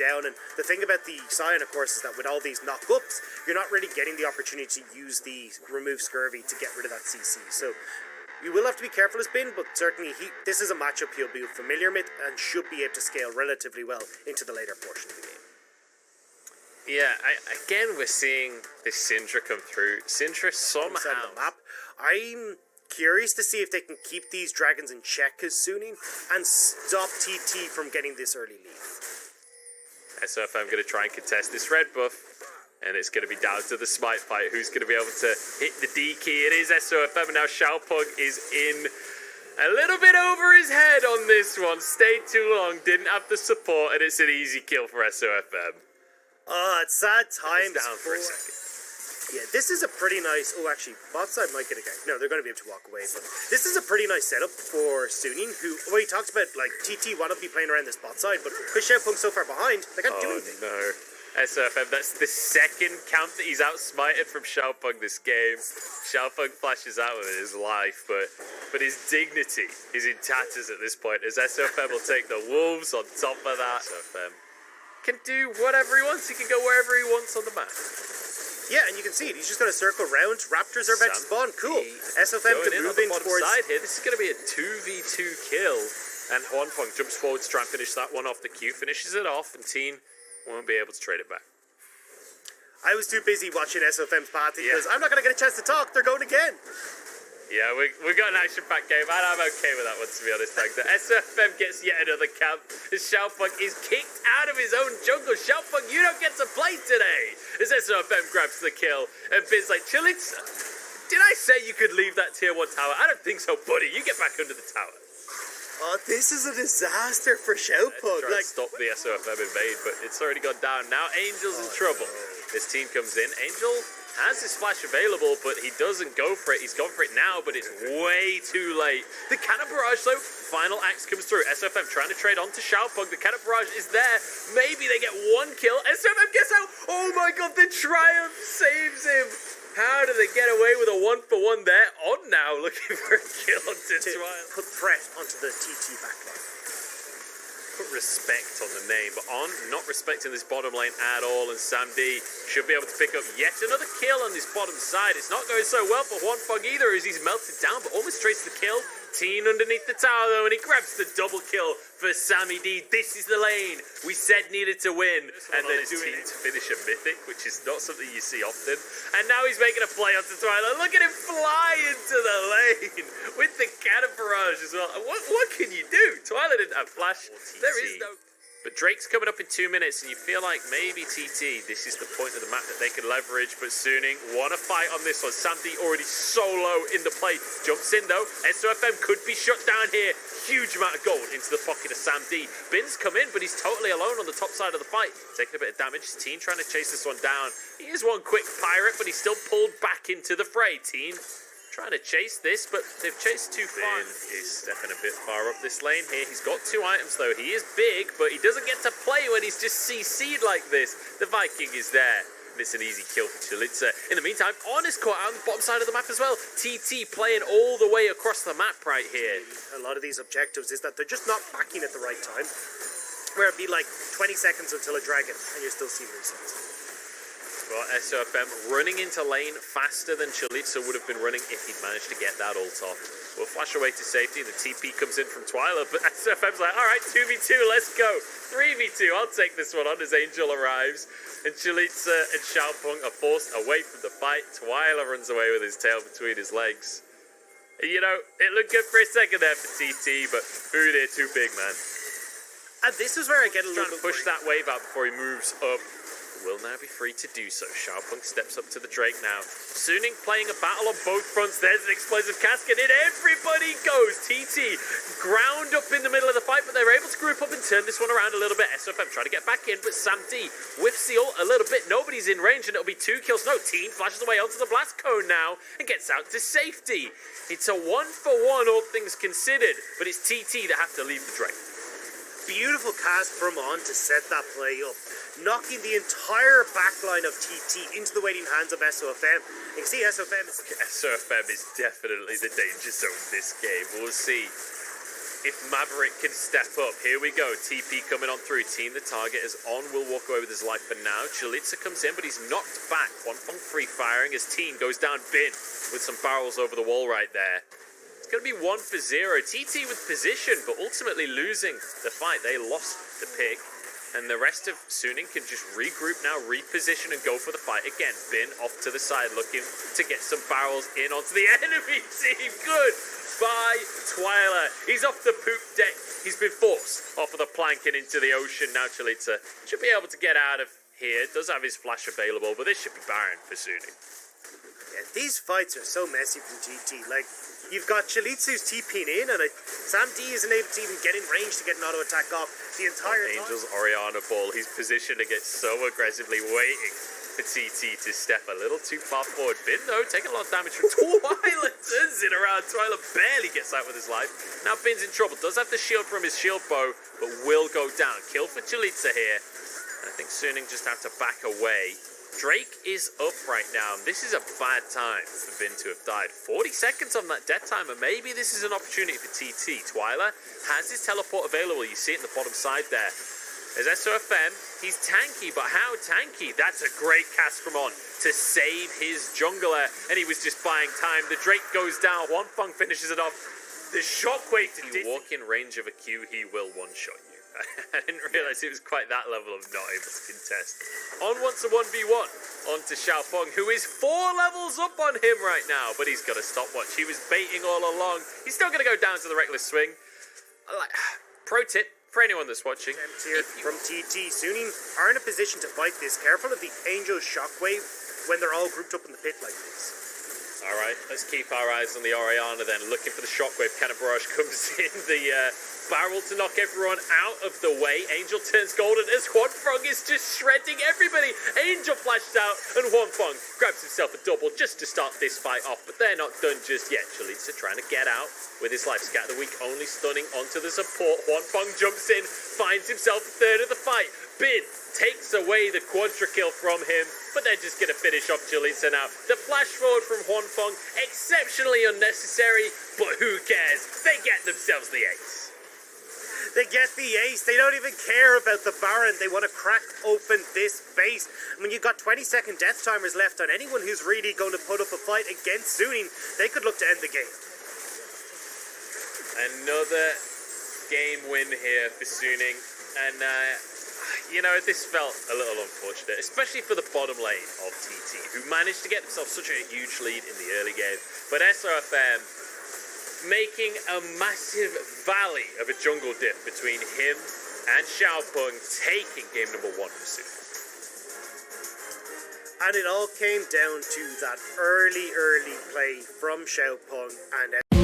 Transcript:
down. And the thing about the Scion, of course, is that with all these knock-ups, you're not really getting the opportunity to use the remove scurvy to get rid of that CC. So you will have to be careful as Bin, but certainly this is a matchup he'll be familiar with and should be able to scale relatively well into the later portion of the game. Yeah, again, we're seeing this Syndra come through. Syndra somehow... Map. I'm curious to see if they can keep these dragons in check as Suning and stop TT from getting this early lead. SofM going to try and contest this red buff, and it's going to be down to the smite fight. Who's going to be able to hit the D key? It is SofM, and now Xiaopeng is in a little bit over his head on this one. Stayed too long, didn't have the support, and it's an easy kill for SofM. Oh, it's sad times. Down for a second. Yeah, this is a pretty nice... Oh, actually, bot side might get a gank. No, they're going to be able to walk away. But this is a pretty nice setup for Suning, who... Well, he talks about, like, TT want to be playing around this bot side, but with Xiaopeng so far behind, they can't do anything. Oh, no. SofM, that's the second count that he's outsmited from Xiaopeng this game. Xiaopeng flashes out with his life, but his dignity is in tatters at this point, as SofM will take the wolves on top of that. SofM can do whatever he wants. He can go wherever he wants on the map. Yeah, and you can see it. He's just going to circle around. Raptors are about to spawn. Cool. SofM can move in towards... side here. This is going to be a 2v2 kill. And Huanfeng jumps forward to try and finish that one off the queue. Finishes it off, and Teen won't be able to trade it back. I was too busy watching SofM's party because I'm not going to get a chance to talk. They're going again. Yeah, we got an action-packed game, and I'm okay with that one, to be honest. SofM gets yet another camp, as Xiaopeng is kicked out of his own jungle. Xiaopeng, you don't get to play today! As SofM grabs the kill, and Bin's like, Chalitza, did I say you could leave that tier 1 tower? I don't think so, buddy. You get back under the tower. Oh, this is a disaster for Xiaopeng. Like, stop the SofM invade, but it's already gone down. Now Angel's in trouble. This team comes in. Angel has his flash available, but he doesn't go for it. He's gone for it now, but it's way too late. The cannon barrage, though, final axe comes through. SofM trying to trade onto Xiaopeng. The cannon barrage is there. Maybe they get one kill. SofM gets out. Oh my god, the Triumph saves him. How do they get away with a 1-for-1 there? On now, looking for a kill onto Twilight. Put threat onto the TT backline. Put respect on the name, but On not respecting this bottom lane at all, and Sam D should be able to pick up yet another kill on this bottom side. It's not going so well for Huanfeng either, as he's melted down, but almost traces the kill. Teen underneath the tower though, and he grabs the double kill for Sammy D. This is the lane we said needed to win, and then doing it to finish a mythic, which is not something you see often. And now he's making a play onto Twilight. Look at him fly into the lane with the cannon barrage as well. What can you do? Twilight didn't have flash. There is no... But Drake's coming up in 2 minutes, and you feel like maybe TT, this is the point of the map that they can leverage, but Suning want to fight on this one. Sam D already so low in the play. Jumps in, though. SofM could be shut down here. Huge amount of gold into the pocket of Sam D. Bin's come in, but he's totally alone on the top side of the fight. Taking a bit of damage. Teen trying to chase this one down. He is one quick pirate, but he's still pulled back into the fray. Teen trying to chase this, but they've chased too far. He's stepping a bit far up this lane here. He's got 2 items, though. He is big, but he doesn't get to play when he's just CC'd like this. The Viking is there. And it's an easy kill for Chalitza. In the meantime, On is caught out on the bottom side of the map as well. TT playing all the way across the map right here. A lot of these objectives is that they're just not backing at the right time. Where it'd be like 20 seconds until a dragon, and you're still seeing resets. Well, SofM running into lane faster than Chalitza would have been running if he'd managed to get that ult off. We'll flash away to safety. The TP comes in from Twilight, but SofM's like, all right, 2v2, let's go. 3v2, I'll take this one on as Angel arrives. And Chalitza and Xiaopeng are forced away from the fight. Twilight runs away with his tail between his legs. You know, it looked good for a second there for TT, but ooh, they're too big, man. And this is where I get a little bit push that wave out before he moves up. Will now be free to do so. Xiaopeng steps up to the Drake now. Suning playing a battle on both fronts. There's an explosive cascade. In everybody goes. TT ground up in the middle of the fight, but they were able to group up and turn this one around a little bit. SofM trying to get back in, but Sam D whiffs the ult a little bit. Nobody's in range, and it'll be 2 kills. No, Teen flashes away onto the blast cone now and gets out to safety. It's a 1-for-1, all things considered, but it's TT that have to leave the Drake. Beautiful cast from On to set that play up, knocking the entire backline of TT into the waiting hands of SofM. You can see SofM is definitely the danger zone this game. We'll see if Maverick can step up. Here we go. TP coming on through. Team the target is on. Will walk away with his life for now. Chalitza comes in, but he's knocked back. Huanfeng free firing as Teen goes down Bin with some barrels over the wall right there. It's going to be 1 for 0. TT with position, but ultimately losing the fight. They lost the pick. And the rest of Suning can just regroup now, reposition, and go for the fight again. Bin off to the side, looking to get some barrels in onto the enemy team. Good by Twyla. He's off the poop deck. He's been forced off of the plank and into the ocean. Now Chalitza should be able to get out of here. Does have his flash available, but this should be barren for Suning. Yeah, these fights are so messy from GT. Like, you've got Chalitza's TPing in, and Sam D isn't able to even get in range to get an auto attack off the entire time. Angel's Oriana ball. He's positioned to get so aggressively, waiting for TT to step a little too far forward. Bin, though, taking a lot of damage from Twyla. Turns it around. Twyla barely gets out with his life. Now Bin's in trouble. Does have the shield from his shield bow, but will go down. Kill for Chalitza here. I think Suning just have to back away. Drake is up right now. This is a bad time for Bin to have died. 40 seconds on that death timer. Maybe this is an opportunity for TT. Twyla has his teleport available. You see it in the bottom side there. There's SofM. He's tanky, but how tanky? That's a great cast from On to save his jungler. And he was just buying time. The Drake goes down. Huanfeng finishes it off. The shockwave to walk in range of a Q, he will one-shot you. I didn't realise it was quite that level of not able to contest. On wants a 1v1 onto Xiaopeng, who is 4 levels up on him right now, but he's got a stopwatch. He was baiting all along. He's still going to go down to the reckless swing. Pro tip for anyone that's watching. Here from TT. Suning are in a position to fight this. Careful of the Angel Shockwave when they're all grouped up in the pit like this. All right, let's keep our eyes on the Oriana then. Looking for the Shockwave. Cannon Barrage comes in. The barrel to knock everyone out of the way. Angel turns golden as Huanfeng is just shredding everybody. Angel flashed out and Huanfeng grabs himself a double just to start this fight off, but they're not done just yet. Chalitza trying to get out with his life. Scatter the Weak only stunning onto the support. Huanfeng jumps in, finds himself a third of the fight. Bin takes away the quadra kill from him, but they're just going to finish off Chalitza now. The flash forward from Huanfeng, exceptionally unnecessary, but who cares? They get themselves the ace. They get the ace. They don't even care about the Baron. They want to crack open this base. I mean, you've got 20-second death timers left on anyone who's really going to put up a fight against Suning. They could look to end the game. Another game win here for Suning. And, you know, this felt a little unfortunate, especially for the bottom lane of TT, who managed to get themselves such a huge lead in the early game. But SofM making a massive valley of a jungle dip between him and Xiaopeng, taking game number 1 for Suning. And it all came down to that early play from Xiaopeng and